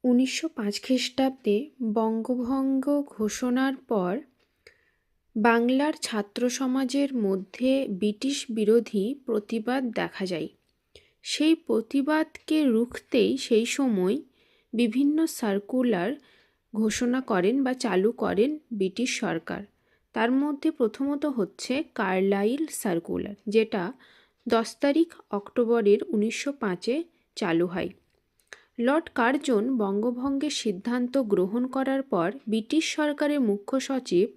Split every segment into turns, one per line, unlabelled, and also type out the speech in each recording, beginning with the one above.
1905 খ্রিস্টাব্দে বঙ্গভঙ্গ ঘোষণার পর বাংলার ছাত্র সমাজের মধ্যে ব্রিটিশ বিরোধী প্রতিবাদ দেখা যায়। সেই প্রতিবাদকে রুখতেই সেই সময় বিভিন্ন সার্কুলার ঘোষণা করেন বা চালু করেন ব্রিটিশ সরকার। তার মধ্যে প্রথমত হচ্ছে কার্লাইল সার্কুলার, যেটা 10 তারিখ অক্টোবরের 1905-এ চালু হয়। লর্ড কার্জন বঙ্গভঙ্গের সিদ্ধান্ত গ্রহণ করার পর ব্রিটিশ সরকারের মুখ্য সচিব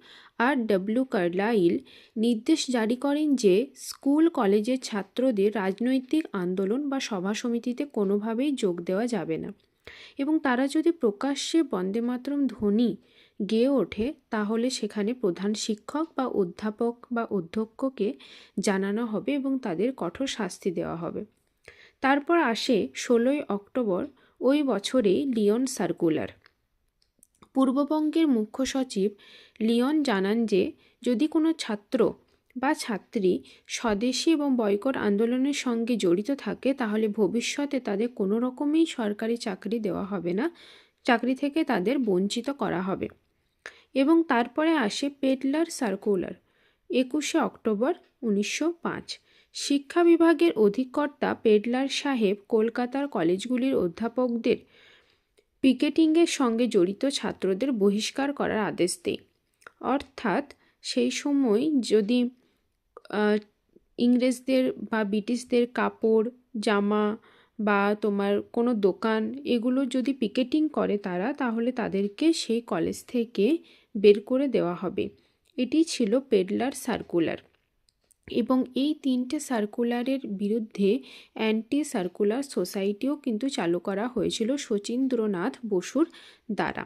R.W. কার্লাইল নির্দেশ জারি করেন যে স্কুল কলেজের ছাত্রদের রাজনৈতিক আন্দোলন বা সভা সমিতিতে কোনোভাবেই যোগ দেওয়া যাবে না, এবং তারা যদি প্রকাশ্যে বন্দে মাতরম ধ্বনি গেয়ে ওঠে তাহলে সেখানে প্রধান শিক্ষক বা অধ্যাপক বা অধ্যক্ষকে জানানো হবে এবং তাদের কঠোর শাস্তি দেওয়া হবে। তারপর আসে 16ই অক্টোবর ওই বছরেই লিওন সার্কুলার। পূর্ববঙ্গের মুখ্য সচিব লিওন জানান যে যদি কোনো ছাত্র বা ছাত্রী স্বদেশী এবং বয়কট আন্দোলনের সঙ্গে জড়িত থাকে তাহলে ভবিষ্যতে তাদের কোনো রকমেই সরকারি চাকরি দেওয়া হবে না, চাকরি থেকে তাদের বঞ্চিত করা হবে। এবং তারপরে আসে পেডলার সার্কুলার 21শে অক্টোবর 1905। শিক্ষা বিভাগের অধিকর্তা পেডলার সাহেব কলকাতার কলেজগুলির অধ্যাপকদের পিকেটিংয়ের সঙ্গে জড়িত ছাত্রদের বহিষ্কার করার আদেশ দেয়। অর্থাৎ সেই সময় যদি ইংরেজদের বা ব্রিটিশদের কাপড় জামা বা তোমার কোনো দোকান এগুলো যদি পিকেটিং করে তারা, তাহলে তাদেরকে সেই কলেজ থেকে বের করে দেওয়া হবে। এটি ছিল পেডলার সার্কুলার। এবং এই 3টে সার্কুলারের বিরুদ্ধে অ্যান্টি সার্কুলার সোসাইটিও কিন্তু চালু করা হয়েছিল শচীন্দ্রনাথ বসুর দ্বারা।